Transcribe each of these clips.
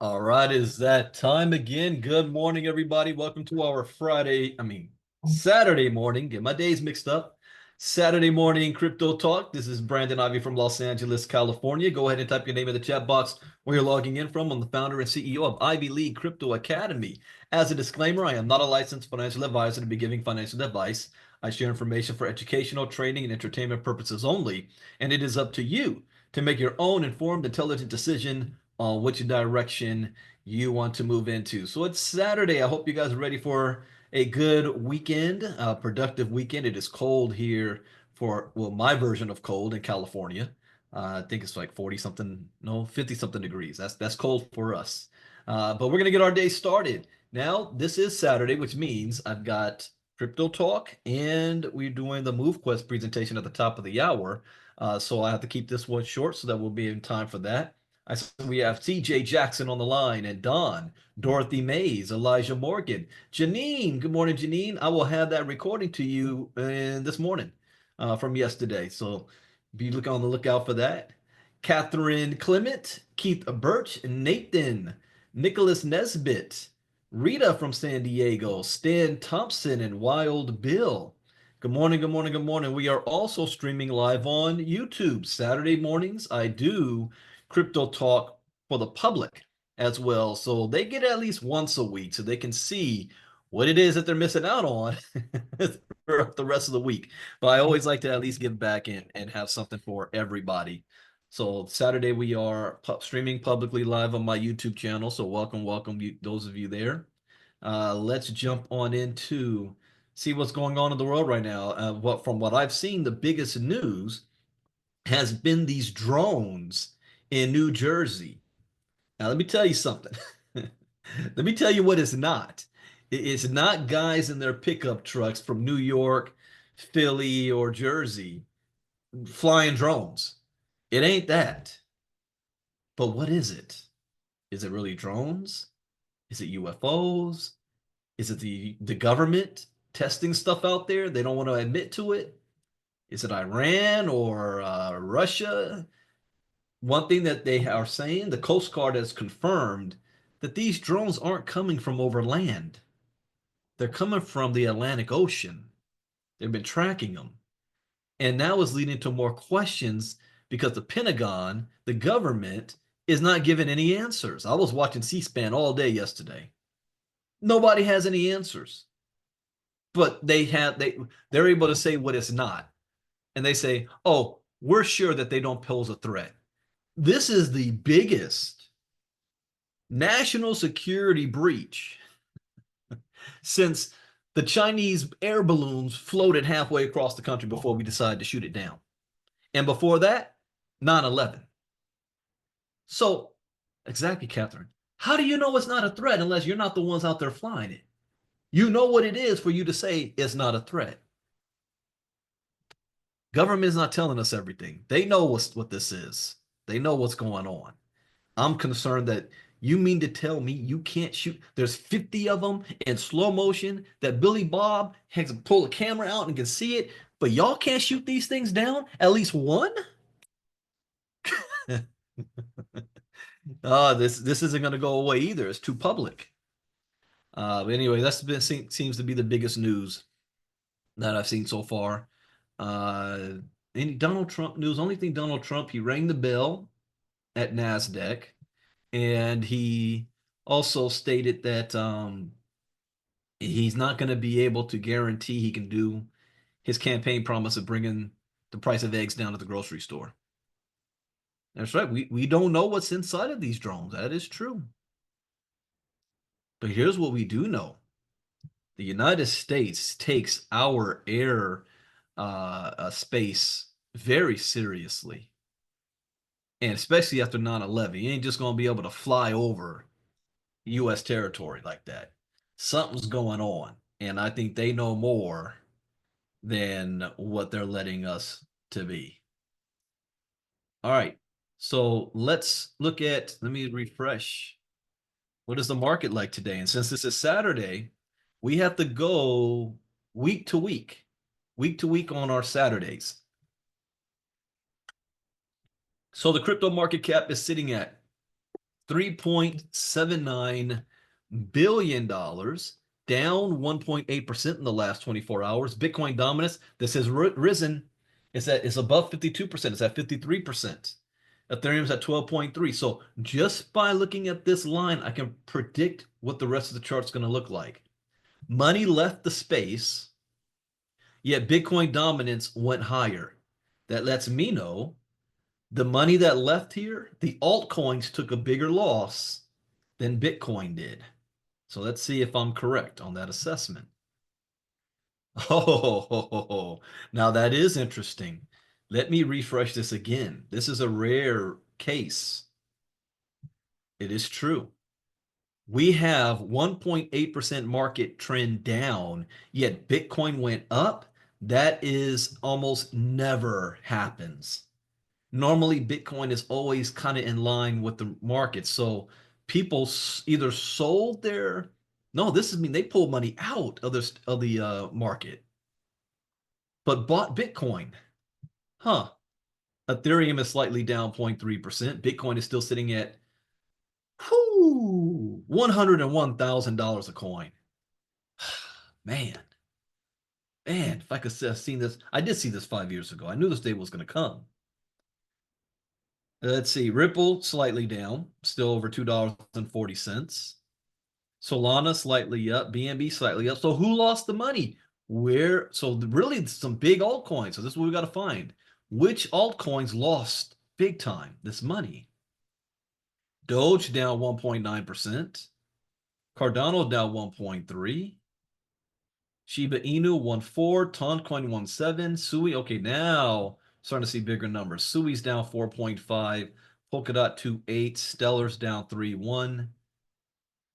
All right, is that time again? Good morning, everybody. Welcome to our Saturday morning. Get my days mixed up. Saturday morning crypto talk. This is Brandon Ivey from Los Angeles, California. Go ahead and type your name in the chat box where you're logging in from. I'm the founder and CEO of Ivy League Crypto Academy. As a disclaimer, I am not a licensed financial advisor to be giving financial advice. I share information for educational, training, and entertainment purposes only, and it is up to you to make your own informed, intelligent decision on which direction you want to move into. So it's Saturday. I hope you guys are ready for a good weekend, a productive weekend. It is cold here for, well, my version of cold in California. I think it's like 40 something, no, 50 something degrees. That's cold for us. But we're gonna get our day started. Now, this is Saturday, which means I've got crypto talk and we're doing the MoveQuest presentation at the top of the hour. So I have to keep this one short so that we'll be in time for that. We have TJ Jackson on the line and Don, Dorothy Mays, Elijah Morgan, Janine. Good morning, Janine. I will have that recording to you this morning from yesterday. So be on the lookout for that. Catherine Clement, Keith Birch, Nathan, Nicholas Nesbitt, Rita from San Diego, Stan Thompson, and Wild Bill. Good morning, good morning, good morning. We are also streaming live on YouTube. Saturday mornings, I do crypto talk for the public as well. So they get at least once a week so they can see what it is that they're missing out on for the rest of the week. But I always like to at least give back and have something for everybody. So Saturday we are streaming publicly live on my YouTube channel. So welcome you, those of you there. Let's jump on into see what's going on in the world right now. From what I've seen, the biggest news has been these drones in New Jersey. Now, let me tell you something. Let me tell you what it's not. It's not guys in their pickup trucks from New York, Philly, or Jersey flying drones. It ain't that. But what is it? Is it really drones? Is it UFOs? Is it the government testing stuff out there? They don't want to admit to it. Is it Iran or Russia? One thing that they are saying, the Coast Guard has confirmed that these drones aren't coming from over land. They're coming from the Atlantic Ocean. They've been tracking them. And now is leading to more questions because the Pentagon, the government, is not giving any answers. I was watching C-SPAN all day yesterday. Nobody has any answers. But they're able to say what it's not. And they say, "Oh, we're sure that they don't pose a threat." This is the biggest national security breach since the Chinese air balloons floated halfway across the country before we decided to shoot it down. And before that, 9/11. So, exactly, Catherine. How do you know it's not a threat unless you're not the ones out there flying it? You know what it is for you to say it's not a threat. Government is not telling us everything. They know what this is. They know what's going on. I'm concerned that you mean to tell me you can't shoot? There's 50 of them in slow motion that Billy Bob has to pull a camera out and can see it, but y'all can't shoot these things down? At least one? This isn't going to go away either. It's too public. But anyway, seems to be the biggest news that I've seen so far. Any Donald Trump news? Only thing Donald Trump, he rang the bell at NASDAQ. And he also stated that he's not going to be able to guarantee he can do his campaign promise of bringing the price of eggs down at the grocery store. That's right. We don't know what's inside of these drones. That is true. But here's what we do know. The United States takes our air space very seriously. And especially after 9/11, you ain't just going to be able to fly over U.S. territory like that. Something's going on, and I think they know more than what they're letting us to be. All right, so let's look at, let me refresh. What is the market like today? And since this is Saturday, we have to go week to week on our Saturdays. So the crypto market cap is sitting at $3.79 billion, down 1.8% in the last 24 hours. Bitcoin dominance, this has risen. It's above 52%. It's at 53%. Ethereum's at 12.3. So just by looking at this line, I can predict what the rest of the chart's going to look like. Money left the space, yet Bitcoin dominance went higher. That lets me know the money that left here, the altcoins took a bigger loss than Bitcoin did. So let's see if I'm correct on that assessment. Oh, now that is interesting. Let me refresh this again. This is a rare case. It is true. We have 1.8% market trend down, yet Bitcoin went up. That is almost never happens. Normally, Bitcoin is always kind of in line with the market. So people either sold their, no, this is mean they pulled money out of the market, but bought Bitcoin. Huh. Ethereum is slightly down 0.3%. Bitcoin is still sitting at $101,000 a coin. Man, if I could have seen this, I did see this 5 years ago. I knew this day was going to come. Let's see, Ripple slightly down, still over $2.40. Solana slightly up, BNB slightly up. So who lost the money? Where? So really some big altcoins. So this is what we got to find. Which altcoins lost big time this money? Doge down 1.9%. Cardano down 1.3%. Shiba Inu 1.4%. Toncoin 1.7%. Sui, okay, now starting to see bigger numbers. Sui's down 4.5%. Polkadot 2.8%. Stellar's down 3.1%.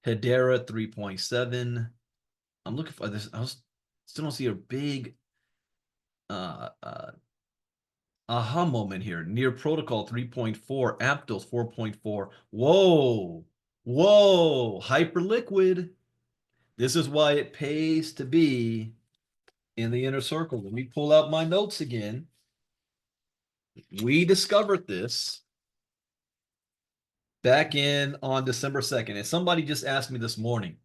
Hedera 3.7%. I'm looking for this. Still don't see a big uh, uh, aha moment here. Near Protocol 3.4%. Aptos 4.4%. Whoa. Hyperliquid. This is why it pays to be in the inner circle. Let me pull out my notes again. We discovered this back in on December 2nd. And somebody just asked me this morning,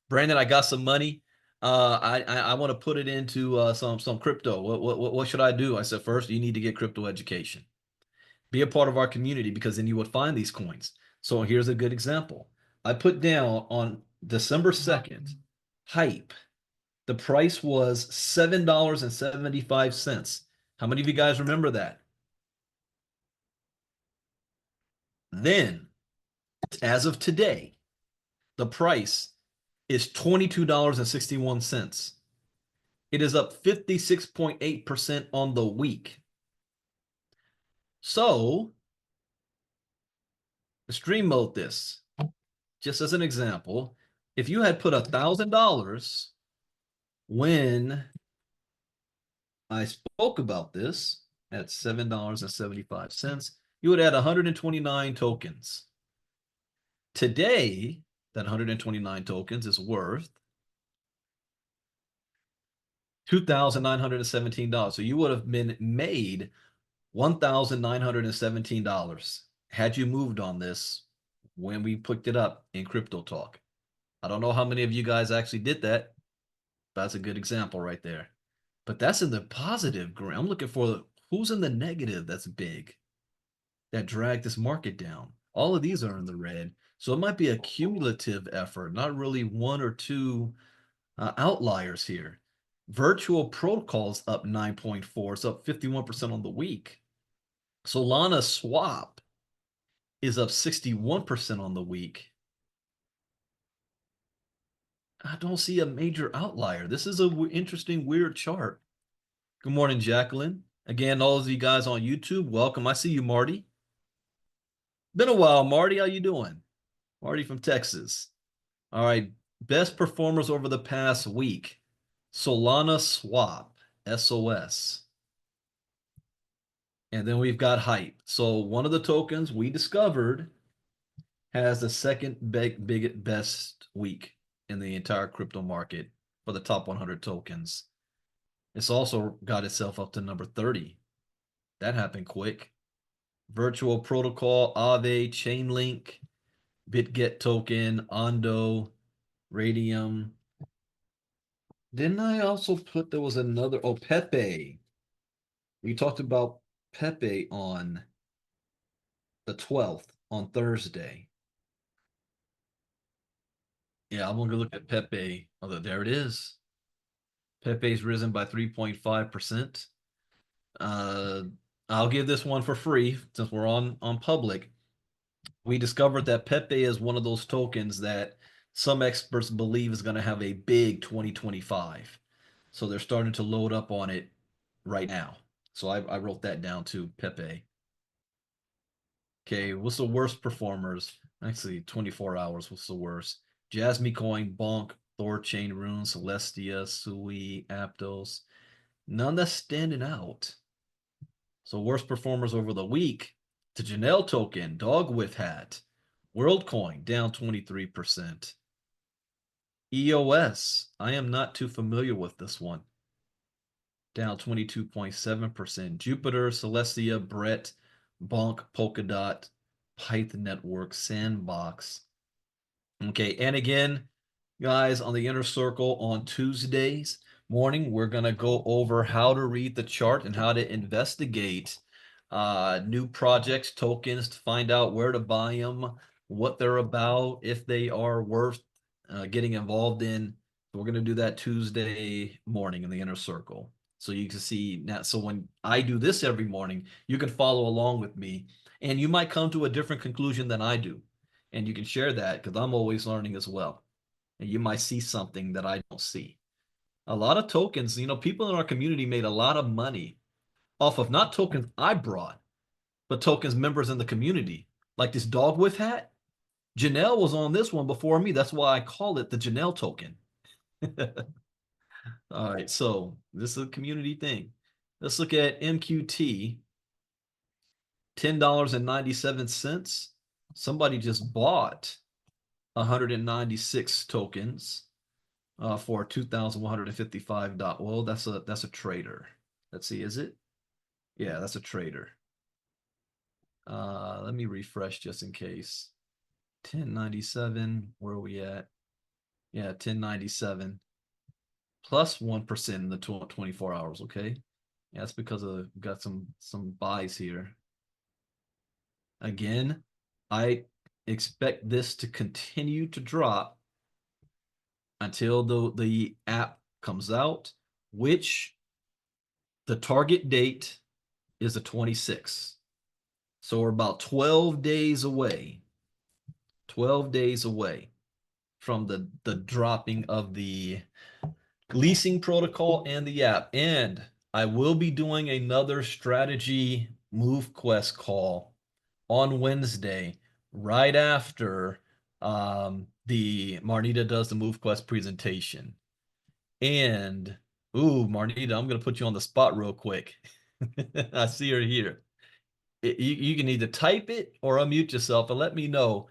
Brandon, I got some money. I want to put it into some crypto. What should I do? I said, first, you need to get crypto education. Be a part of our community because then you would find these coins. So here's a good example. I put down on December 2nd, Hype. The price was $7.75. How many of you guys remember that? Then, as of today, the price is $22.61. It is up 56.8% on the week. So, stream mode this, just as an example. If you had put $1,000 when I spoke about this at $7.75, you would add 129 tokens. Today, that 129 tokens is worth $2,917. So you would have been made $1,917 had you moved on this when we picked it up in Crypto Talk. I don't know how many of you guys actually did that. That's a good example right there. But that's in the positive. I'm looking for who's in the negative that's big, that dragged this market down. All of these are in the red. So it might be a cumulative effort, not really one or two outliers here. Virtual protocols up 9.4. It's up 51% on the week. Solana swap is up 61% on the week. I don't see a major outlier. This is an interesting, weird chart. Good morning, Jacqueline. Again, all of you guys on YouTube, welcome. I see you, Marty. Been a while, Marty. How you doing? Marty from Texas. All right. Best performers over the past week. Solana swap, SOS. And then we've got Hype. So one of the tokens we discovered has the second best week in the entire crypto market for the top 100 tokens. It's also got itself up to number 30. That happened quick. Virtual Protocol, Aave, Chainlink, BitGet token, Ondo, Radium. Didn't I also put there was another? Oh, Pepe. We talked about Pepe on the 12th on Thursday. Yeah, I'm gonna go look at Pepe. Oh, there it is. Pepe's risen by 3.5%. Uh, I'll give this one for free since we're on public. We discovered that Pepe is one of those tokens that some experts believe is going to have a big 2025. So they're starting to load up on it right now. So I wrote that down too, Pepe. Okay, what's the worst performers? Actually, 24 hours. What's the worst? Jasmine Coin, Bonk, Thorchain Rune, Celestia, Sui, Aptos. None that's standing out. So worst performers over the week, the Janelle token, Dog with Hat, WorldCoin down 23%. EOS, I am not too familiar with this one. Down 22.7%. Jupiter, Celestia, Brett, Bonk, Polkadot, Python Network, Sandbox. Okay, and again, guys, on the inner circle on Tuesdays morning, we're going to go over how to read the chart and how to investigate new projects, tokens, to find out where to buy them, what they're about, if they are worth getting involved in. We're going to do that Tuesday morning in the inner circle. So you can see now. So when I do this every morning, you can follow along with me, and you might come to a different conclusion than I do. And you can share that because I'm always learning as well. And you might see something that I don't see. A lot of tokens, people in our community made a lot of money off of not tokens I brought, but tokens members in the community. Like this dog with hat. Janelle was on this one before me. That's why I call it the Janelle token. All right, so this is a community thing. Let's look at MQT, $10.97. Somebody just bought 196 tokens for 2,155 dot. Well, that's a trader. Let's see, is it? Yeah, that's a trader. Let me refresh just in case. 1097, where are we at? Yeah, 1097 plus 1% in the 24 hours. Okay, yeah, that's because of got some buys here. Again, I expect this to continue to drop until the app comes out, which the target date is the 26th. So we're about 12 days away. 12 days away from the dropping of the leasing protocol and the app. And I will be doing another strategy move quest call on Wednesday, right after the Marnita does the move quest presentation. And Marnita, I'm gonna put you on the spot real quick. I see her here. You can either type it or unmute yourself and let me know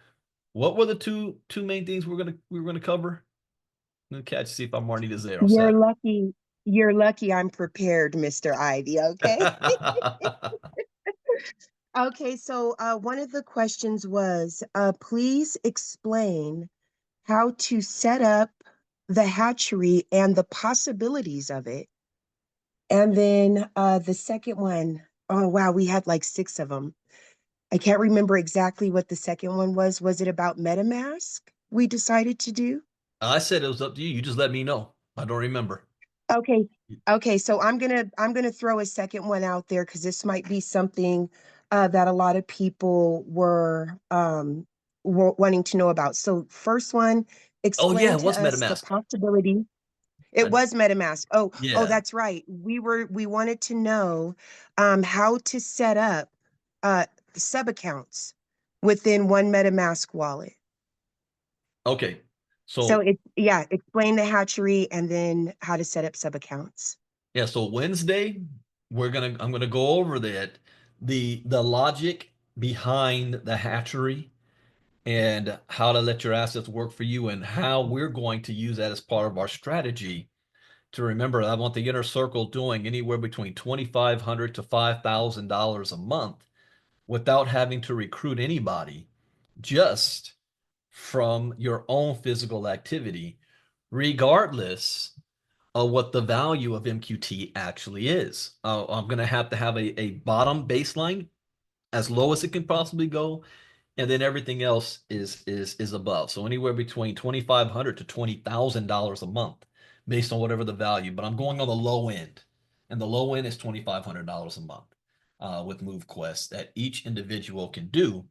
what were the two main things we were gonna cover. I'm gonna catch see if I'm Marnita's there on You're Saturday. lucky. You're lucky I'm prepared, Mr. Ivy. Okay. Okay. So one of the questions was please explain how to set up the hatchery and the possibilities of it. And then the second one, oh, wow, we had like six of them. I can't remember exactly what the second one was. Was it about MetaMask we decided to do? I said it was up to you. You just let me know. I don't remember. Okay. Okay, so I'm gonna throw a second one out there because this might be something that a lot of people were wanting to know about. So first one, Oh yeah, explain it to was us the MetaMask. possibility. It I, was MetaMask. Oh, yeah. that's right. We wanted to know how to set up uh sub accounts within one MetaMask wallet. Okay. So So yeah, explain the hatchery and then how to set up sub accounts. yeah, so Wednesday I'm gonna go over that the logic behind the hatchery and how to let your assets work for you and how we're going to use that as part of our strategy to remember I want the inner circle doing anywhere between 2,500 to $5,000 a month without having to recruit anybody, just from your own physical activity, regardless of what the value of MQT actually is. I'm going to have a bottom baseline as low as it can possibly go, and then everything else is above. So anywhere between $2,500 to $20,000 a month, based on whatever the value. But I'm going on the low end, and the low end is $2,500 a month with MoveQuest that each individual can do,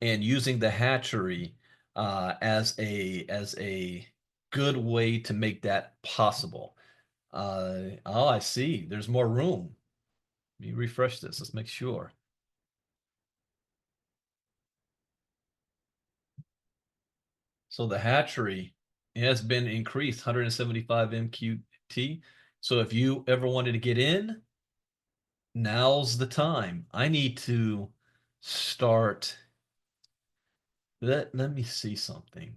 and using the hatchery as a good way to make that possible. Oh, I see. There's more room. Let me refresh this. Let's make sure. So the hatchery has been increased 175 MQT. So if you ever wanted to get in, now's the time. I need to start. Let me see something.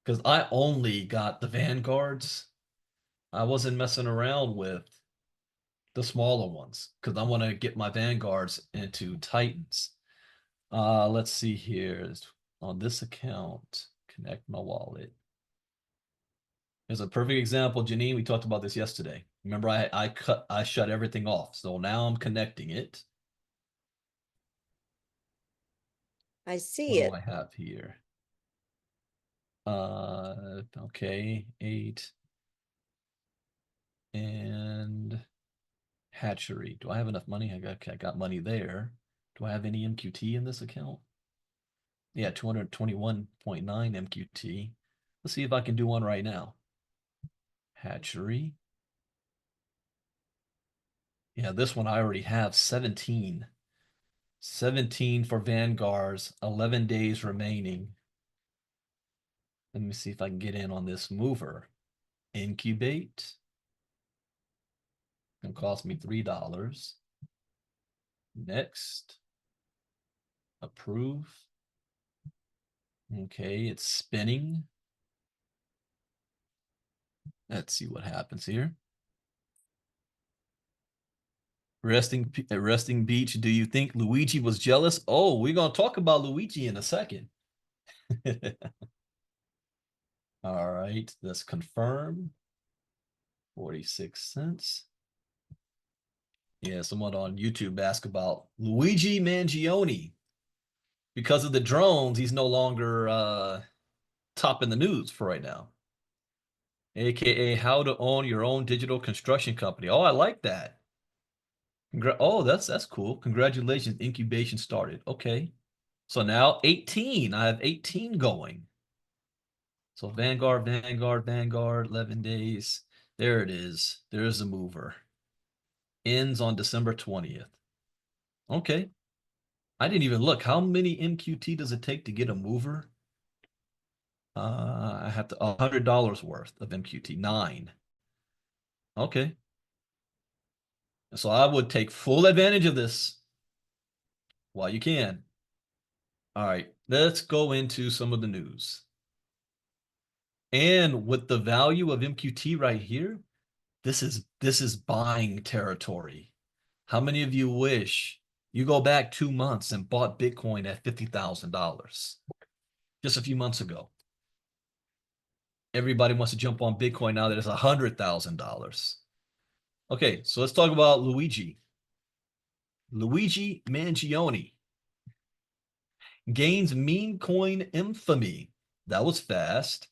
Because I only got the Vanguards. I wasn't messing around with the smaller ones because I want to get my Vanguards into Titans. Let's see here. On this account, connect my wallet. There's a perfect example, Janine. We talked about this yesterday. Remember, I shut everything off. So now I'm connecting it. I see What it. do I have here? Okay, 8 and hatchery. Do I have enough money? I got money there. Do I have any MQT in this account? Yeah, 221.9 MQT. Let's see if I can do one right now. Hatchery. Yeah, this one I already have 17. 17 for Vanguards, 11 days remaining. Let me see if I can get in on this mover. Incubate. It'll cost me $3. Next. Approve. Okay, it's spinning. Let's see what happens here. Resting Beach. Do you think Luigi was jealous? Oh, we're gonna talk about Luigi in a second. All right, let's confirm. 46 cents. Yeah, someone on YouTube asked about Luigi Mangione. Because of the drones, he's no longer top in the news for right now. AKA how to own your own digital construction company. Oh, I like that. Oh, that's cool. Congratulations, incubation started. Okay. So now 18. I have 18 going. So Vanguard, 11 days. There it is. There's the mover. Ends on December 20th. Okay. I didn't even look. How many MQT does it take to get a mover? I have to $100 worth of MQT. 9. Okay. So I would take full advantage of this while you can. All right, let's go into some of the news. And with the value of MQT right here, this is buying territory. How many of you wish you go back 2 months and bought Bitcoin at $50,000 just a few months ago? Everybody wants to jump on Bitcoin now that it's $100,000. Okay, so let's talk about Luigi. Luigi Mangione gains meme coin infamy. That was fast.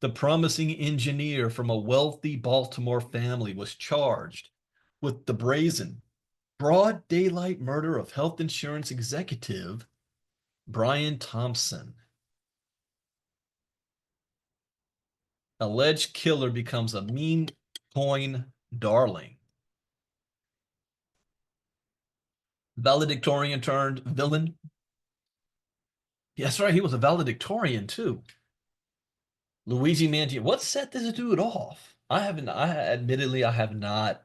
The promising engineer from a wealthy Baltimore family was charged with the brazen, broad daylight murder of health insurance executive Brian Thompson. Alleged killer becomes a meme coin darling. Valedictorian turned villain. Yeah, that's right. He was a valedictorian too. Luigi Mangione. What set this dude off? Admittedly, I have not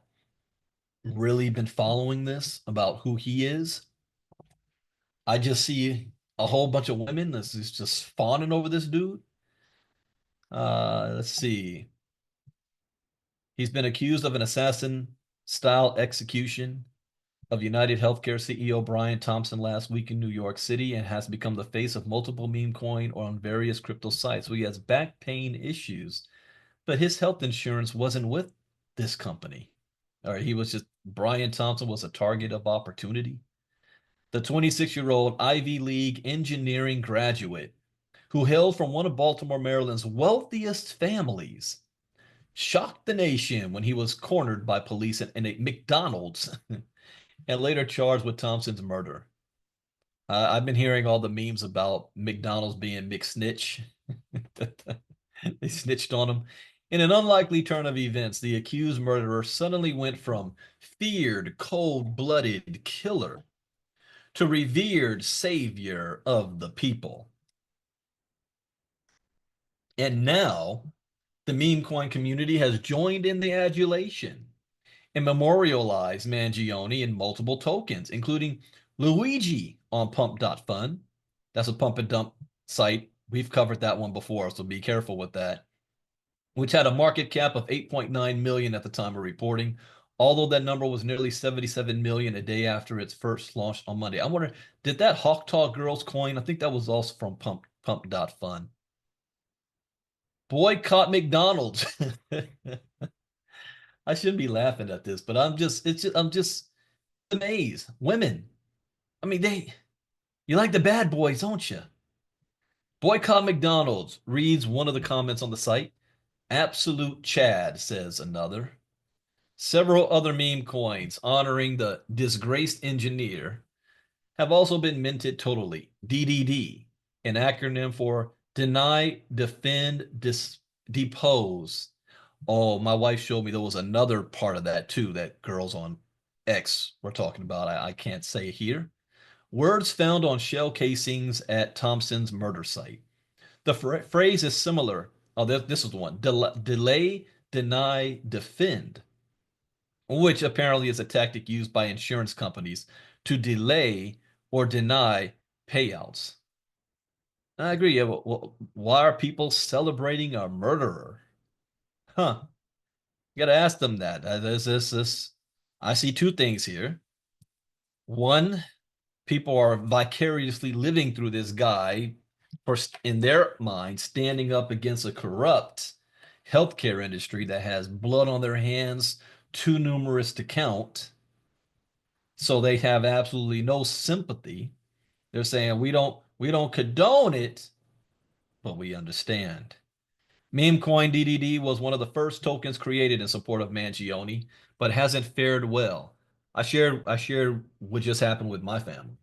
really been following this about who he is. I just see a whole bunch of women that's just fawning over this dude. Let's see. He's been accused of an assassin style execution. of United Healthcare CEO Brian Thompson last week in New York City and has become the face of multiple meme coin on various crypto sites. So he has back pain issues, but his health insurance wasn't with this company. Or he was just, Brian Thompson was a target of opportunity. The 26-year-old Ivy League engineering graduate who hailed from one of Baltimore, Maryland's wealthiest families shocked the nation when he was cornered by police in a McDonald's and later charged with Thompson's murder. I've been hearing all the memes about McDonald's being McSnitch. They snitched on him. In an unlikely turn of events, the accused murderer suddenly went from feared, cold-blooded killer to revered savior of the people. And now the meme coin community has joined in the adulation and memorialized Mangione in multiple tokens, including Luigi on pump.fun. That's a pump and dump site. We've covered that one before, so be careful with that. Which had a market cap of 8.9 million at the time of reporting, although that number was nearly 77 million a day after its first launch on Monday. I wonder, did that Hawk Talk Girls coin? I think that was also from pump.fun. Boycott McDonald's. I shouldn't be laughing at this, but I'm just amazed. Women. I mean, you like the bad boys, don't you? Boycott McDonald's, reads one of the comments on the site. Absolute Chad, says another. Several other meme coins honoring the disgraced engineer have also been minted totally. DDD, an acronym for deny, defend, depose. Oh, my wife showed me there was another part of that too that girls on X were talking about. I can't say here. Words found on shell casings at Thompson's murder site. The phrase is similar. Oh, this is the one. Delay, deny, defend, which apparently is a tactic used by insurance companies to delay or deny payouts. I agree. Yeah, well, why are people celebrating a murderer? Huh. You got to ask them that. This. I see two things here. One, people are vicariously living through this guy for, in their mind, standing up against a corrupt healthcare industry that has blood on their hands, too numerous to count. So they have absolutely no sympathy. They're saying we don't condone it, but we understand. Memecoin DDD was one of the first tokens created in support of Mangione, but hasn't fared well. I shared what just happened with my family.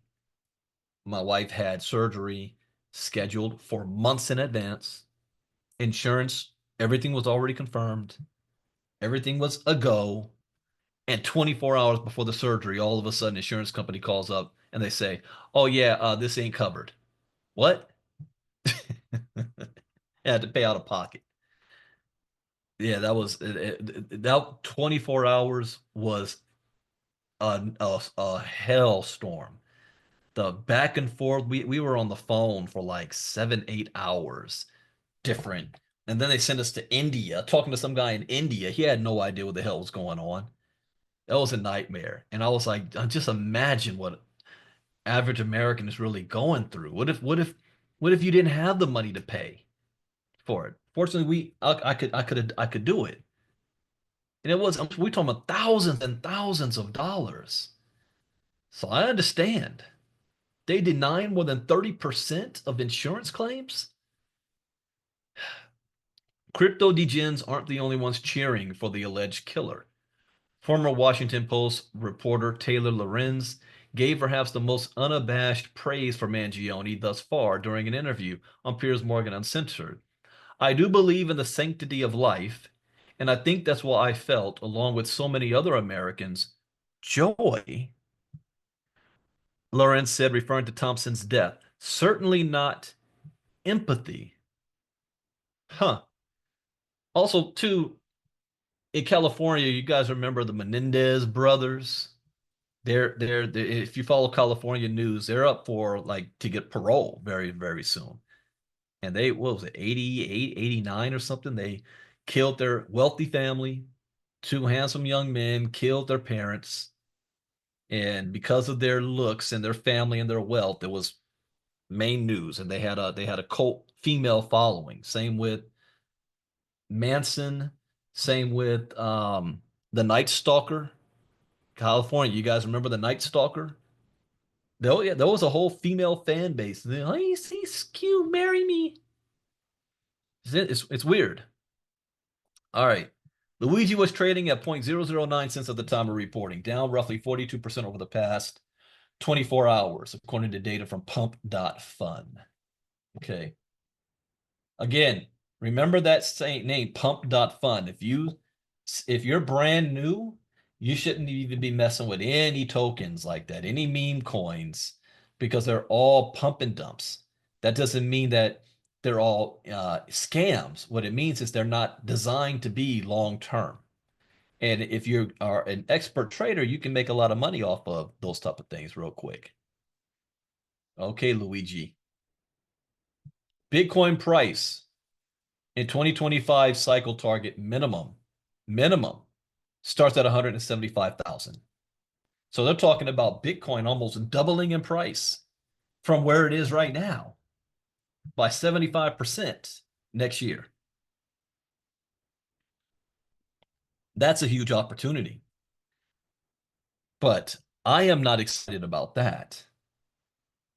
My wife had surgery scheduled for months in advance. Insurance, everything was already confirmed. Everything was a go. And 24 hours before the surgery, all of a sudden, insurance company calls up and they say, "Oh yeah, this ain't covered." What? Had to pay out of pocket. Yeah, that was that 24 hours was a hellstorm. The back and forth, we were on the phone for like 7, 8 hours different. And then they sent us to India, talking to some guy in India. He had no idea what the hell was going on. That was a nightmare. And I was like, just imagine what average American is really going through. What if you didn't have the money to pay for it? Fortunately, I could do it. And it was, we talking about thousands and thousands of dollars. So I understand. They denied more than 30% of insurance claims. Crypto degens aren't the only ones cheering for the alleged killer. Former Washington Post reporter Taylor Lorenz gave perhaps the most unabashed praise for Mangione thus far during an interview on Piers Morgan Uncensored. "I do believe in the sanctity of life, and I think that's why I felt, along with so many other Americans, joy," Lorenz said, referring to Thompson's death. "Certainly not empathy." Huh. Also, too, in California, you guys remember the Menendez brothers? They're if you follow California news, they're up for like to get parole very, very soon. And they, what was it, 88, 89 or something? They killed their wealthy family, two handsome young men, killed their parents. And because of their looks and their family and their wealth, it was main news. And they had a cult female following. Same with Manson, same with the Night Stalker, California. You guys remember the Night Stalker? There was a whole female fan base. Oh, he's cute, marry me. It's weird. All right. Luigi was trading at 0.009 cents at the time of reporting, down roughly 42% over the past 24 hours, according to data from pump.fun. Okay. Again, remember that same name, pump.fun. If you're brand new, you shouldn't even be messing with any tokens like that, any meme coins, because they're all pump and dumps. That doesn't mean that they're all scams. What it means is they're not designed to be long term. And if you are an expert trader, you can make a lot of money off of those type of things real quick. Okay, Luigi. Bitcoin price in 2025 cycle target minimum starts at 175,000. So they're talking about Bitcoin almost doubling in price from where it is right now by 75% next year. That's a huge opportunity. But I am not excited about that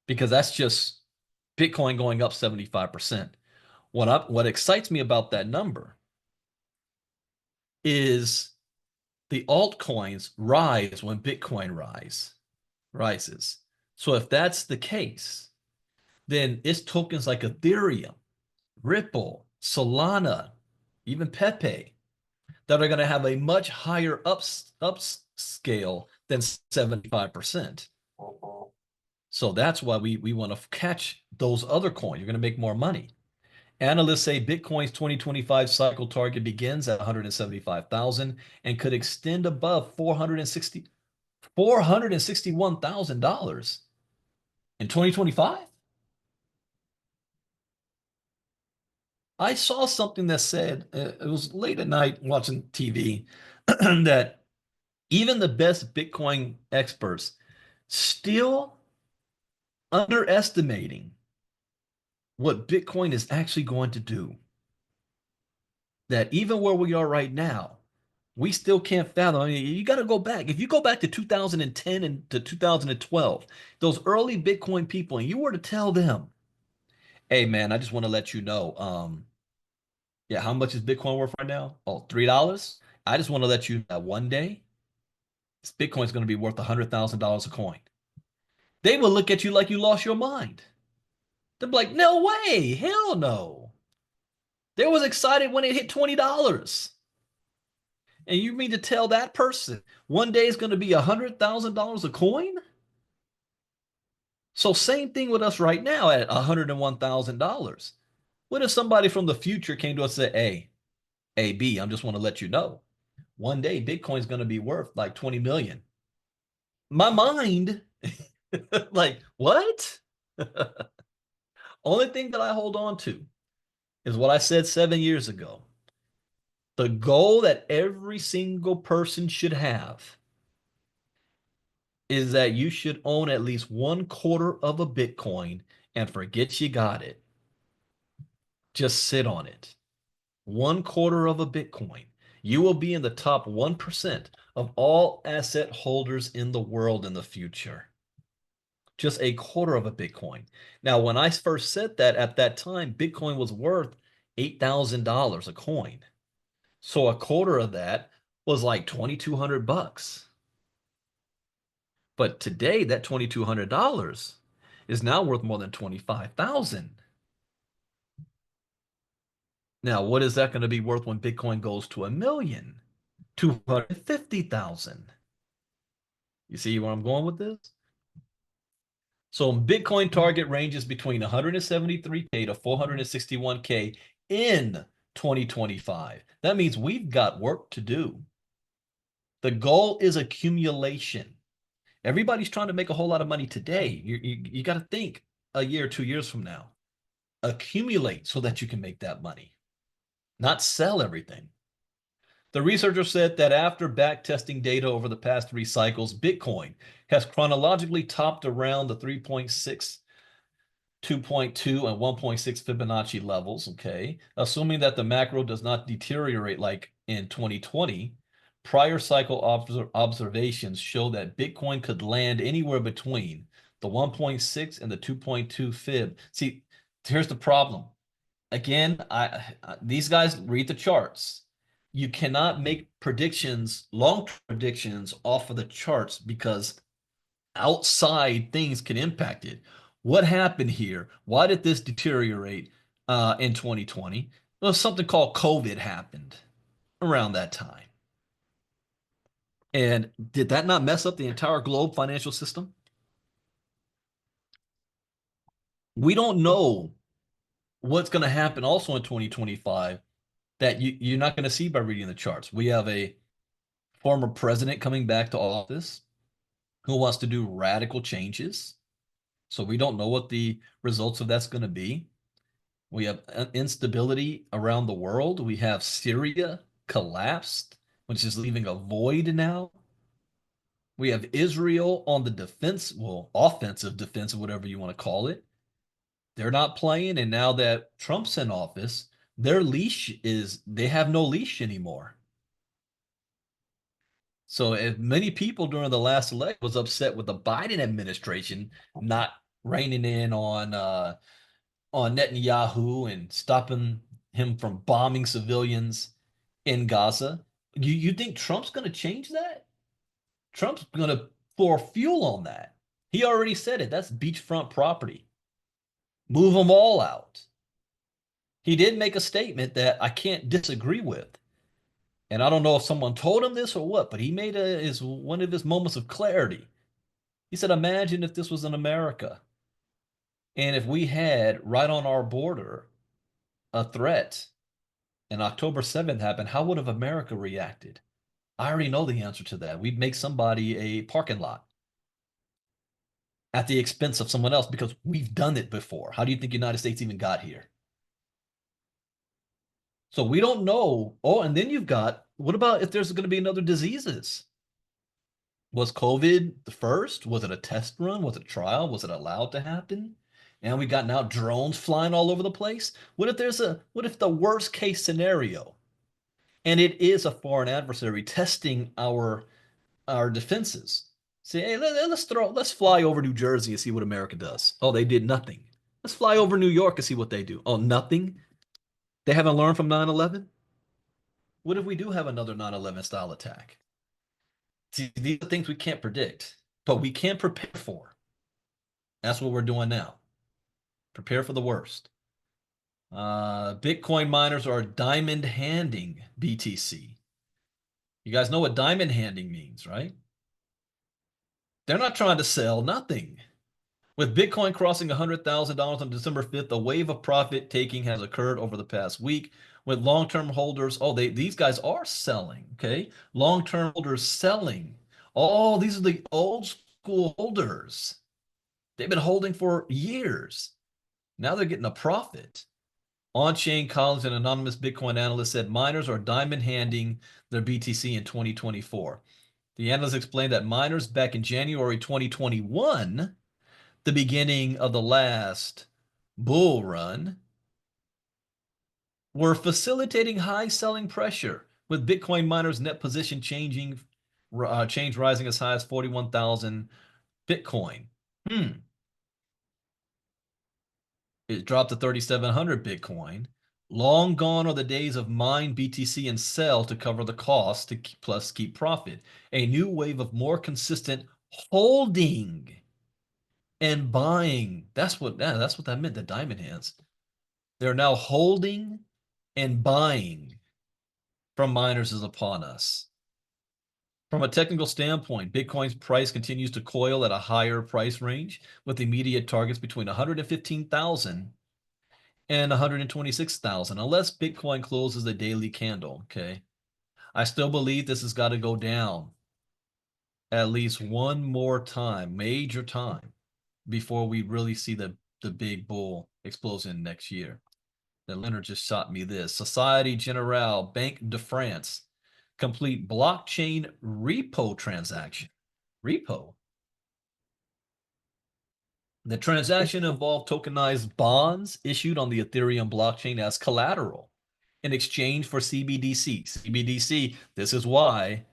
because that's just Bitcoin going up 75%. What excites me about that number is the altcoins rise when Bitcoin rises. So if that's the case, then it's tokens like Ethereum, Ripple, Solana, even Pepe that are going to have a much higher upscale than 75%. So that's why we want to catch those other coins. You're going to make more money. Analysts say Bitcoin's 2025 cycle target begins at 175,000 and could extend above $461,000 in 2025. I saw something that said it was late at night watching TV that even the best Bitcoin experts still underestimating what Bitcoin is actually going to do. That even where we are right now, we still can't fathom. I mean, you got to go back. If you go back to 2010 and to 2012, those early Bitcoin people, and you were to tell them, hey, man, I just want to let you know, yeah, how much is Bitcoin worth right now? Oh, $3. I just want to let you know that one day, this Bitcoin's going to be worth $100,000 a coin. They will look at you like you lost your mind. They'll be like, no way, hell no. They was excited when it hit $20. And you mean to tell that person one day is going to be $100,000 a coin? So same thing with us right now at $101,000. What if somebody from the future came to us and said, hey, B, I just want to let you know, one day Bitcoin's going to be worth like 20 million. My mind, like, what? Only thing that I hold on to is what I said 7 years ago. The goal that every single person should have is that you should own at least 1/4 of a Bitcoin and forget you got it. Just sit on it. 1/4 of a Bitcoin. You will be in the top 1% of all asset holders in the world in the future. Just 1/4 of a Bitcoin. Now, when I first said that at that time, Bitcoin was worth $8,000 a coin. So 1/4 of that was like $2,200. But today, that $2,200 is now worth more than $25,000. Now, what is that going to be worth when Bitcoin goes to 1,000,000? 250,000. You see where I'm going with this? So Bitcoin target ranges between 173K to 461K in 2025. That means we've got work to do. The goal is accumulation. Everybody's trying to make a whole lot of money today. You got to think a year, 2 years from now. Accumulate so that you can make that money, not sell everything. The researcher said that after backtesting data over the past 3 cycles, Bitcoin has chronologically topped around the 3.6, 2.2, and 1.6 Fibonacci levels, okay? Assuming that the macro does not deteriorate like in 2020, prior cycle observations show that Bitcoin could land anywhere between the 1.6 and the 2.2 Fib. See, here's the problem. Again, these guys read the charts. You cannot make predictions, long-term predictions off of the charts because outside things can impact it. What happened here? Why did this deteriorate in 2020? Well, something called COVID happened around that time. And did that not mess up the entire globe financial system? We don't know what's going to happen also in 2025 that you're not going to see by reading the charts. We have a former president coming back to office who wants to do radical changes. So we don't know what the results of that's going to be. We have instability around the world. We have Syria collapsed, which is leaving a void now. We have Israel on the defense, well, offensive defense, whatever you want to call it. They're not playing. And now that Trump's in office, their leash is, they have no leash anymore. So if many people during the last election was upset with the Biden administration not reining in on Netanyahu and stopping him from bombing civilians in Gaza, you think Trump's going to change that? Trump's going to pour fuel on that. He already said it. That's beachfront property. Move them all out. He did make a statement that I can't disagree with. And I don't know if someone told him this or what, but he made is one of his moments of clarity. He said, imagine if this was in America. And if we had right on our border a threat and October 7th happened, how would have America reacted? I already know the answer to that. We'd make somebody a parking lot at the expense of someone else because we've done it before. How do you think the United States even got here? So we don't know. Oh, and then you've got, what about if there's going to be another diseases? Was COVID the first? Was it a test run? Was it a trial? Was it allowed to happen? And we got now drones flying all over the place. What if the worst case scenario, and it is a foreign adversary testing our defenses? Say, hey, let's fly over New Jersey and see what America does. Oh, they did nothing. Let's fly over New York and see what they do. Oh, nothing. They haven't learned from 9/11. What if we do have another 9/11 style attack? See, these are things we can't predict, but we can prepare for. That's what we're doing now. Prepare for the worst. Bitcoin miners are diamond handing BTC. You guys know what diamond handing means, right? They're not trying to sell nothing. With Bitcoin crossing $100,000 on December 5th, a wave of profit taking has occurred over the past week with long-term holders. Oh, these guys are selling, okay? Long-term holders selling. Oh, these are the old school holders. They've been holding for years. Now they're getting a profit. On-chain Collins, an anonymous Bitcoin analyst, said miners are diamond handing their BTC in 2024. The analyst explained that miners back in January 2021, the beginning of the last bull run, were facilitating high selling pressure, with Bitcoin miners' net position change rising as high as 41,000 Bitcoin. It dropped to 3,700 Bitcoin. Long gone are the days of mine BTC and sell to cover the cost plus keep profit. A new wave of more consistent holding and buying. That's what that meant, the diamond hands. They're now holding and buying from miners is upon us. From a technical standpoint, Bitcoin's price continues to coil at a higher price range with immediate targets between 115,000 and 126,000, unless Bitcoin closes a daily candle, okay? I still believe this has got to go down at least one more time, major time, before we really see the big bull explosion next year. That Leonard just shot me this. Société Générale, Banque de France, complete blockchain repo transaction. Repo. The transaction involved tokenized bonds issued on the Ethereum blockchain as collateral in exchange for CBDC. CBDC, this is why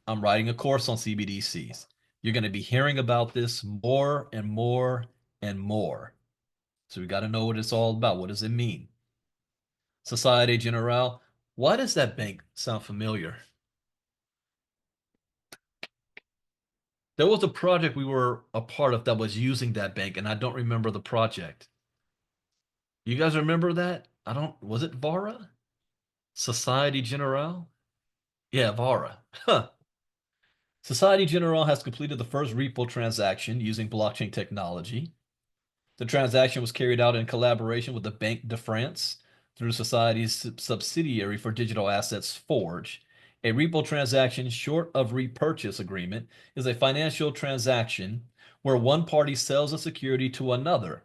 I'm writing a course on CBDCs. You're going to be hearing about this more and more and more. So we got to know what it's all about. What does it mean? Societe Generale. Why does that bank sound familiar? There was a project we were a part of that was using that bank, and I don't remember the project. You guys remember that? Was it Vara? Societe Generale? Yeah, Vara. Huh. Societe Generale has completed the first repo transaction using blockchain technology. The transaction was carried out in collaboration with the Banque de France through Society's subsidiary for digital assets, Forge. A repo transaction, short of repurchase agreement, is a financial transaction where one party sells a security to another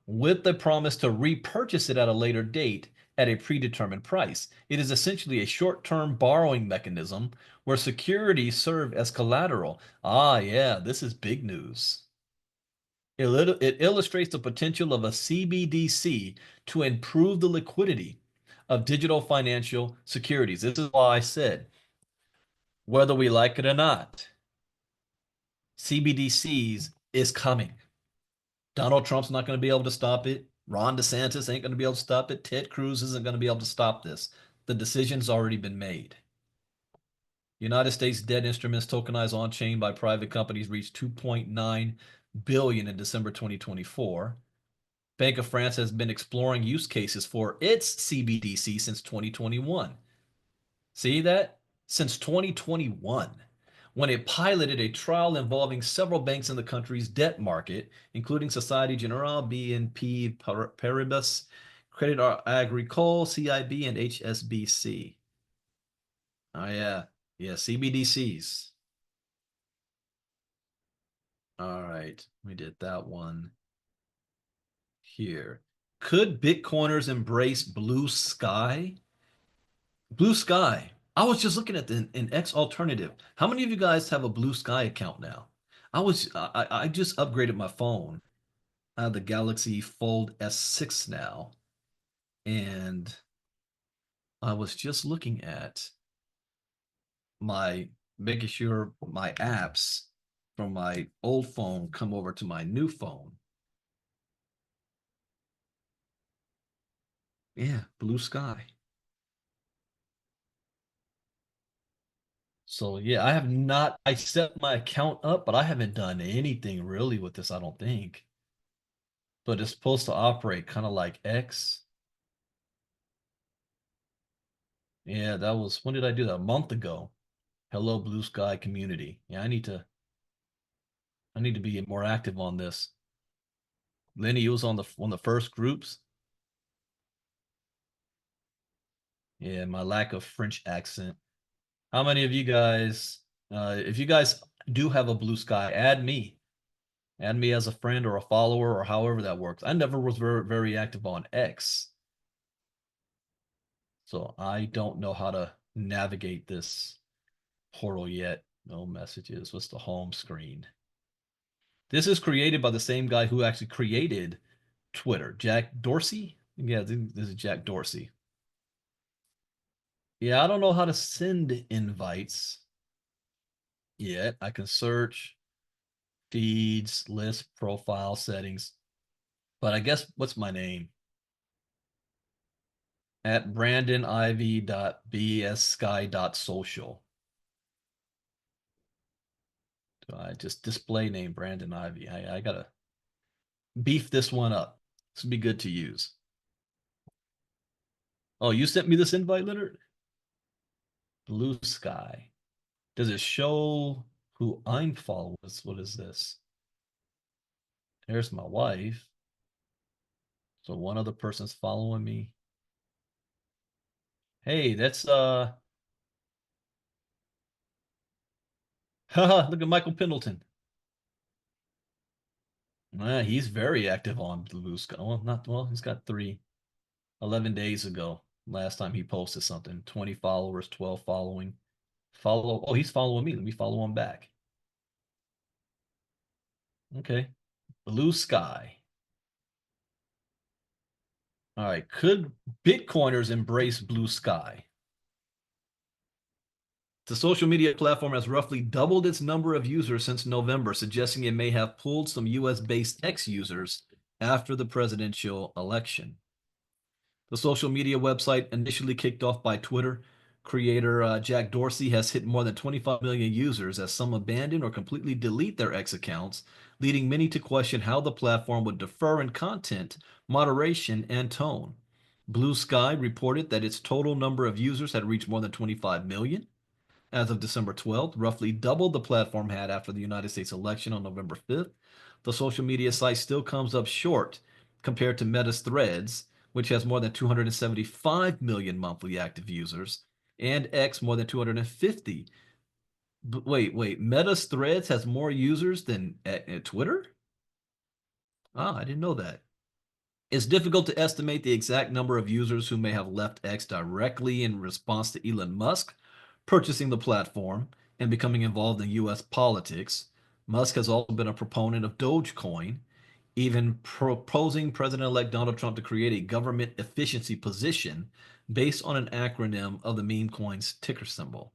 with the promise to repurchase it at a later date at a predetermined price. It is essentially a short-term borrowing mechanism where securities serve as collateral. Ah, yeah, this is big news. It illustrates the potential of a CBDC to improve the liquidity of digital financial securities. This is why I said, whether we like it or not, CBDCs is coming. Donald Trump's not going to be able to stop it. Ron DeSantis ain't going to be able to stop it. Ted Cruz isn't going to be able to stop this. The decision's already been made. United States debt instruments tokenized on-chain by private companies reached 2.9 billion in December 2024. Bank of France has been exploring use cases for its CBDC since 2021. See that? Since 2021, when it piloted a trial involving several banks in the country's debt market, including Societe Generale, BNP Paribas, Credit Agricole, CIB, and HSBC. Oh, yeah. Yeah, CBDCs. All right, we did that one here. Could Bitcoiners embrace blue sky? Blue Sky. I was just looking at an X alternative. How many of you guys have a Blue Sky account now? I just upgraded my phone. I have the Galaxy Fold S6 now, and I was just looking at making sure my apps from my old phone come over to my new phone. Yeah, Blue Sky. So yeah, I set my account up, but I haven't done anything really with this, I don't think. But it's supposed to operate kind of like X. Yeah, when did I do that? A month ago. Hello, Blue Sky community. Yeah, I need to be more active on this. Lenny, you was on one of the first groups. Yeah, my lack of French accent. How many of you guys, if you guys do have a Blue Sky, add me. Add me as a friend or a follower or however that works. I never was very active on X. So I don't know how to navigate this portal yet. No messages. What's the home screen? This is created by the same guy who actually created Twitter, Jack Dorsey. Yeah, this is Jack Dorsey. Yeah, I don't know how to send invites yet. I can search feeds, list, profile settings. But I guess what's my name? At brandonivey.bsky.social. So I just display name Brandon Ivey. I gotta beef this one up. This would be good to use. Oh, you sent me this invite, Leonard? Blue Sky. Does it show who I'm following? What is this? There's my wife. So one other person's following me. Hey, that's haha, look at Michael Pendleton. He's very active on Blue Sky. Well, he's got 11 days ago. Last time he posted something. 20 followers, 12 following. Follow. Oh, he's following me. Let me follow him back. Okay. Blue Sky. All right. Could Bitcoiners embrace Blue Sky? The social media platform has roughly doubled its number of users since November, suggesting it may have pulled some US-based X users after the presidential election. The social media website, initially kicked off by Twitter creator Jack Dorsey, has hit more than 25 million users as some abandon or completely delete their X accounts, leading many to question how the platform would differ in content, moderation, and tone. Blue Sky reported that its total number of users had reached more than 25 million as of December 12th, roughly double the platform had after the United States election on November 5th. The social media site still comes up short compared to Meta's Threads, which has more than 275 million monthly active users, and X more than 250. Wait, Meta's Threads has more users than Twitter? Ah, I didn't know that. It's difficult to estimate the exact number of users who may have left X directly in response to Elon Musk purchasing the platform and becoming involved in US politics. Musk has also been a proponent of Dogecoin, even proposing President-elect Donald Trump to create a government efficiency position based on an acronym of the meme coin's ticker symbol.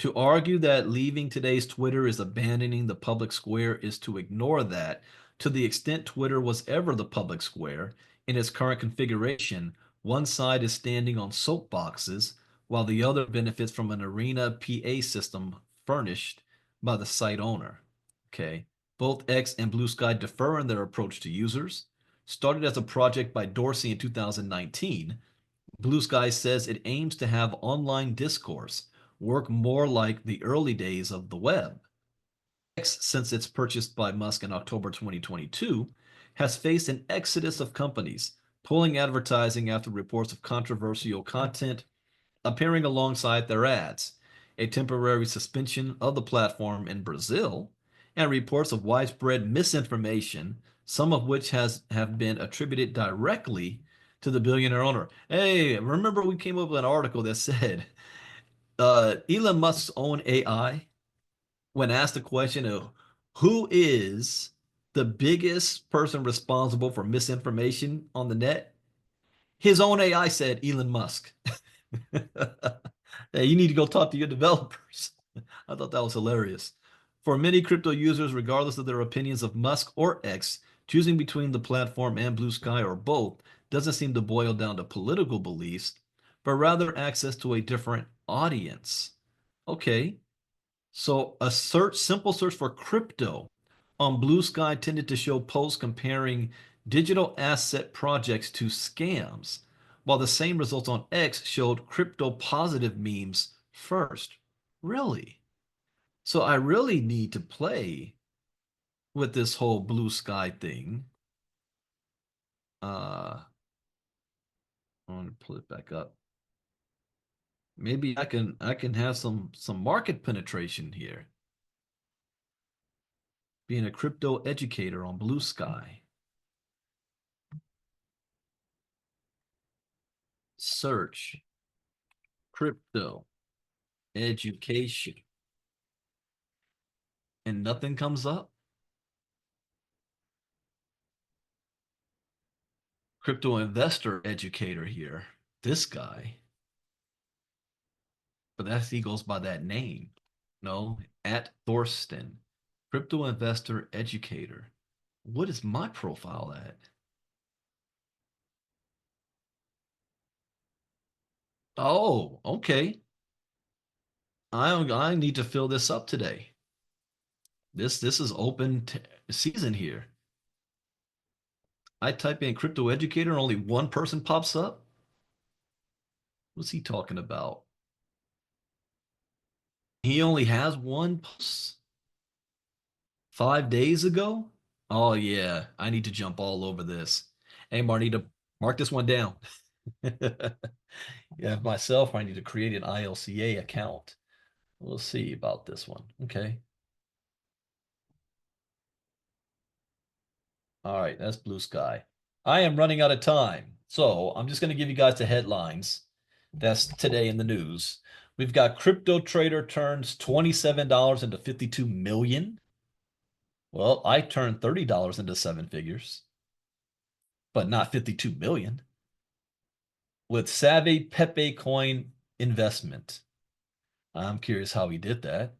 To argue that leaving today's Twitter is abandoning the public square is to ignore that, to the extent Twitter was ever the public square, in its current configuration, one side is standing on soapboxes, while the other benefits from an arena PA system furnished by the site owner. Okay. Both X and Blue Sky differ in their approach to users. Started as a project by Dorsey in 2019, Blue Sky says it aims to have online discourse work more like the early days of the web. X, since its purchase by Musk in October 2022, has faced an exodus of companies, pulling advertising after reports of controversial content appearing alongside their ads, a temporary suspension of the platform in Brazil, and reports of widespread misinformation, some of which have been attributed directly to the billionaire owner. Hey, remember we came up with an article that said Elon Musk's own AI, when asked the question of who is the biggest person responsible for misinformation on the net, his own AI said Elon Musk. Hey, you need to go talk to your developers. I thought that was hilarious. For many crypto users, regardless of their opinions of Musk or X, choosing between the platform and Blue Sky or both doesn't seem to boil down to political beliefs, but rather access to a different audience. Okay, so a simple search for crypto on Blue Sky tended to show posts comparing digital asset projects to scams, while the same results on X showed crypto positive memes first. Really? So I really need to play with this whole Blue Sky thing. I'm gonna pull it back up. Maybe I can have some market penetration here. Being a crypto educator on Blue Sky. Search crypto education and nothing comes up. Crypto investor educator here. This guy. But he goes by that name. No, at Thorsten. Crypto investor educator. What is my profile at? Oh, okay. I need to fill this up today. This is open season here. I type in crypto educator and only one person pops up. What's he talking about? He only has one post 5 days ago. Oh yeah, I need to jump all over this. Hey, Marnita, mark this one down. Yeah, myself, I need to create an ILCA account. We'll see about this one. Okay. All right, that's Blue Sky. I am running out of time. So I'm just going to give you guys the headlines. That's today in the news. We've got crypto trader turns $27 into 52 million. Well, I turned $30 into seven figures, but not 52 million. With savvy Pepe coin investment. I'm curious how he did that.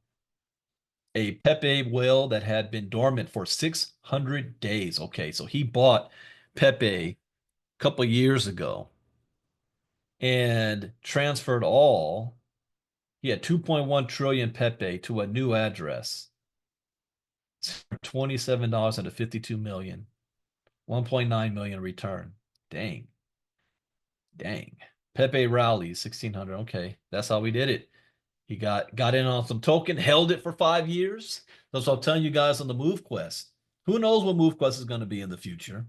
A Pepe whale that had been dormant for 600 days. Okay, so he bought Pepe a couple years ago and transferred all. He had 2.1 trillion Pepe to a new address. $27 into 52 million. 1.9 million return. Dang. Dang. Pepe rallies 1600. Okay, that's how we did it. He got in on some token, held it for 5 years. That's what I'm telling you guys on the Move Quest. Who knows what Move Quest is going to be in the future?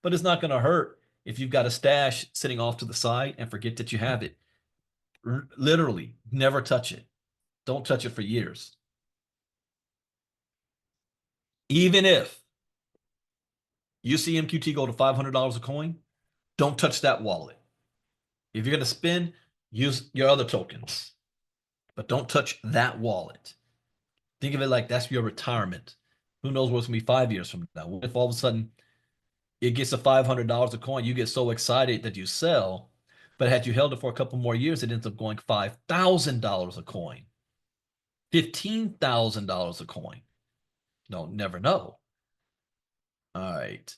But it's not going to hurt if you've got a stash sitting off to the side and forget that you have it. Literally, never touch it. Don't touch it for years. Even if you see MQT go to $500 a coin, don't touch that wallet. If you're going to spend, use your other tokens, but don't touch that wallet. Think of it like that's your retirement. Who knows what's going to be 5 years from now? What if all of a sudden it gets to $500 a coin? You get so excited that you sell, but had you held it for a couple more years, it ends up going $5,000 a coin, $15,000 a coin. No, never know. All right.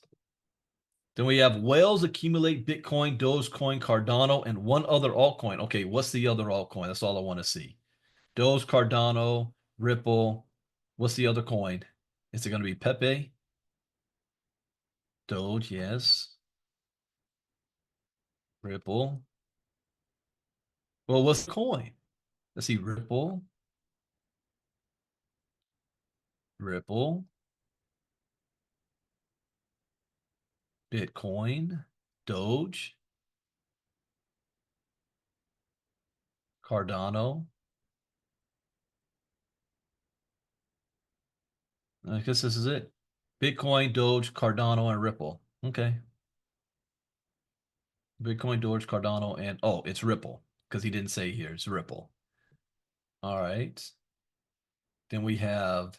Then we have whales accumulate Bitcoin, Dogecoin, Cardano, and one other altcoin. Okay, what's the other altcoin? That's all I want to see. Doge, Cardano, Ripple. What's the other coin? Is it going to be Pepe? Doge, yes. Ripple. Well, what's the coin? Let's see. Ripple. Ripple. Bitcoin. Doge. Cardano. I guess this is it. Bitcoin, Doge, Cardano, and Ripple. Okay. Bitcoin, Doge, Cardano, and oh, it's Ripple because he didn't say here. It's Ripple. All right. Then we have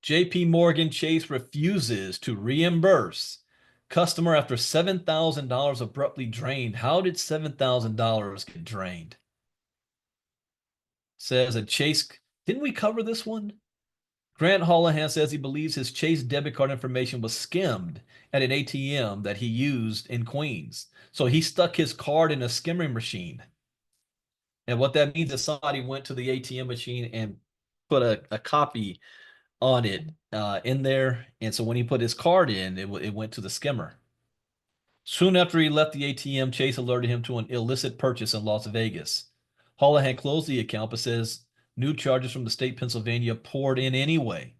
JP Morgan Chase refuses to reimburse customer after $7,000 abruptly drained. How did $7,000 get drained? Says a Chase. Didn't we cover this one? Grant Holohan says he believes his Chase debit card information was skimmed at an ATM that he used in Queens. So he stuck his card in a skimming machine. And what that means is somebody went to the ATM machine and put a copy on it in there. And so when he put his card in, it went to the skimmer. Soon after he left the ATM, Chase alerted him to an illicit purchase in Las Vegas. Holohan closed the account, but says new charges from the state of Pennsylvania poured in anyway.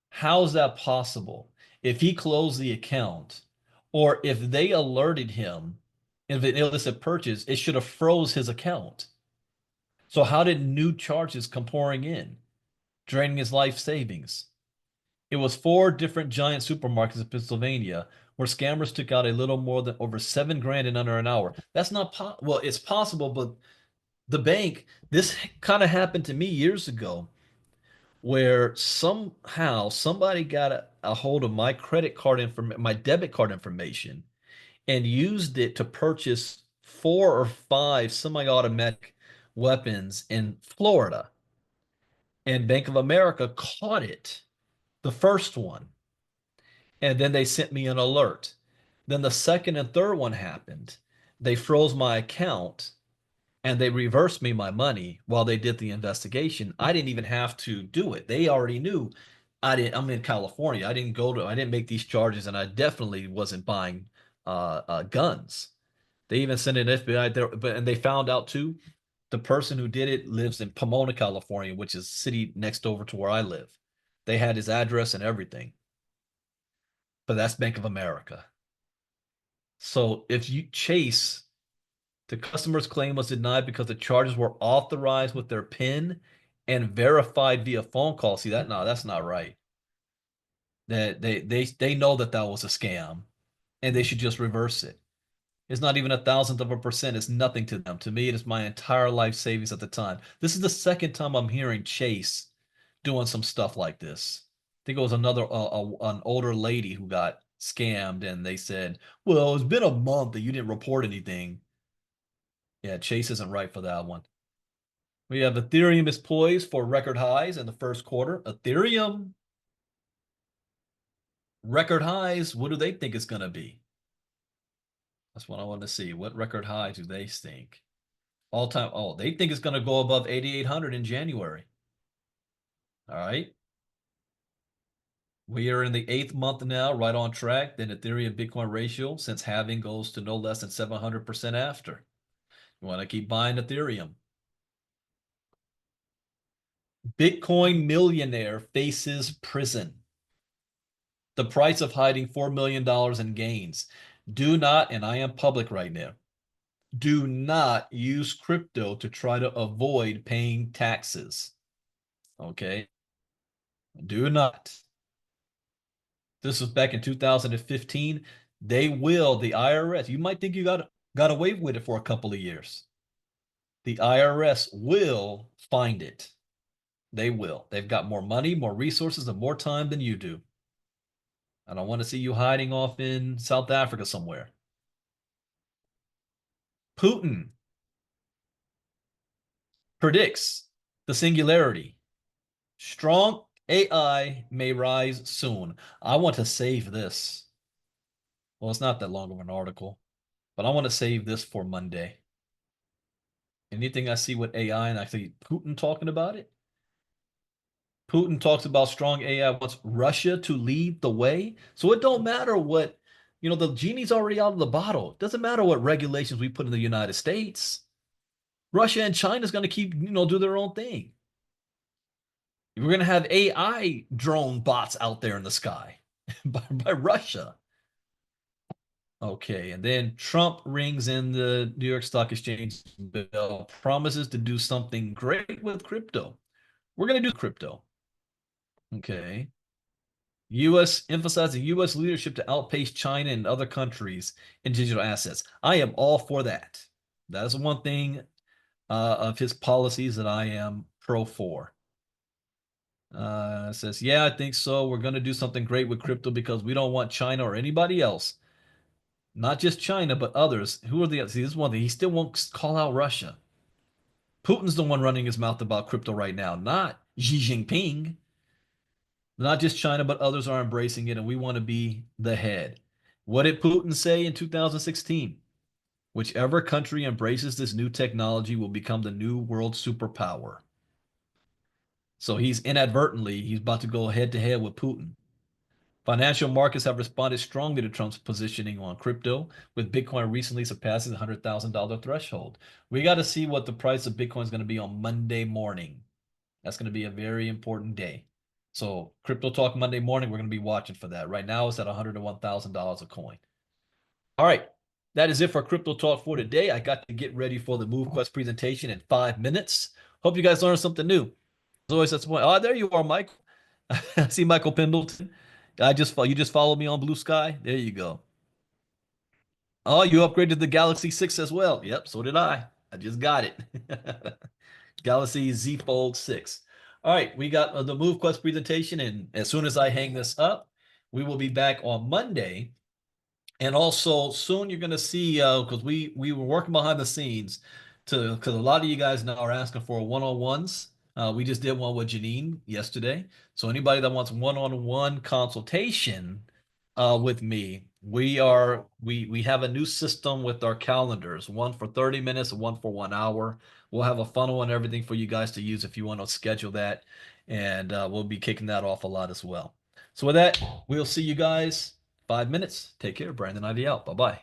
How is that possible? If he closed the account, or if they alerted him of an illicit purchase, it should have froze his account. So how did new charges come pouring in, draining his life savings? It was 4 different giant supermarkets in Pennsylvania where scammers took out a little more than over $7,000 in under an hour. That's not well, it's possible, but the bank, this kind of happened to me years ago where somehow somebody got a hold of my credit card information, my debit card information, and used it to purchase 4 or 5 semi-automatic weapons in Florida. And Bank of America caught it, the first one. And then they sent me an alert. Then the second and third one happened. They froze my account and they reversed me my money while they did the investigation. I didn't even have to do it. They already knew I'm in California. I didn't make these charges, and I definitely wasn't buying guns. They even sent an FBI there, and they found out too, the person who did it lives in Pomona, California, which is the city next over to where I live. They had his address and everything. But that's Bank of America. So if you Chase, the customer's claim was denied because the charges were authorized with their PIN and verified via phone call. See that? No, that's not right. That they know that was a scam, and they should just reverse it. It's not even 1,000%. It's nothing to them. To me, it is my entire life savings at the time. This is the second time I'm hearing Chase doing some stuff like this. I think it was an older lady who got scammed, and they said, "Well, it's been a month that you didn't report anything." Yeah, Chase isn't right for that one. We have Ethereum is poised for record highs in the first quarter. Ethereum record highs. What do they think it's going to be? That's what I want to see. What record high do they think? All time. Oh, they think it's going to go above 8,800 in January. All right. We are in the 8th month now, right on track. Then Ethereum Bitcoin ratio since halving goes to no less than 700% after. You want to keep buying Ethereum. Bitcoin millionaire faces prison. The price of hiding $4 million in gains. Do not, and I am public right now, do not use crypto to try to avoid paying taxes. Okay? Do not. This was back in 2015. They will, the IRS, you might think you got away with it for a couple of years. The IRS will find it. They will. They've got more money, more resources, and more time than you do. I don't want to see you hiding off in South Africa somewhere. Putin predicts the singularity. Strong AI may rise soon. I want to save this. Well, it's not that long of an article, but I want to save this for Monday. Anything I see with AI and I see Putin talking about it. Putin talks about strong AI wants Russia to lead the way. So it don't matter what, the genie's already out of the bottle. It doesn't matter what regulations we put in the United States. Russia and China's going to keep, do their own thing. We're going to have AI drone bots out there in the sky by Russia. Okay, and then Trump rings in the New York Stock Exchange bell, promises to do something great with crypto. We're going to do crypto. Okay. U.S. emphasizing U.S. leadership to outpace China and other countries in digital assets. I am all for that. That is one thing of his policies that I am pro for. Says, yeah, I think so. We're going to do something great with crypto because we don't want China or anybody else, not just China, but others. Who are the others? See, this is one thing. He still won't call out Russia. Putin's the one running his mouth about crypto right now, not Xi Jinping. Not just China, but others are embracing it, and we want to be the head. What did Putin say in 2016? Whichever country embraces this new technology will become the new world superpower. So he's about to go head to head with Putin. Financial markets have responded strongly to Trump's positioning on crypto, with Bitcoin recently surpassing the $100,000 threshold. We got to see what the price of Bitcoin is going to be on Monday morning. That's going to be a very important day. So Crypto Talk Monday morning, we're going to be watching for that. Right now, it's at $101,000 a coin. All right. That is it for Crypto Talk for today. I got to get ready for the MoveQuest presentation in 5 minutes. Hope you guys learned something new. As always, that's the point. Oh, there you are, Michael. I see Michael Pendleton. You just followed me on Blue Sky. There you go. Oh, you upgraded the Galaxy 6 as well. Yep, so did I. I just got it. Galaxy Z Fold 6. All right, we got the MoveQuest presentation, and as soon as I hang this up, we will be back on Monday. And also soon you're going to see, because we were working behind the scenes because a lot of you guys now are asking for one-on-ones. We just did one with Janine yesterday. So anybody that wants one-on-one consultation with me, we have a new system with our calendars, one for 30 minutes and one for 1 hour. We'll have a funnel and everything for you guys to use if you want to schedule that. And we'll be kicking that off a lot as well. So with that, we'll see you guys 5 minutes. Take care. Brandon Ivey out. Bye-bye.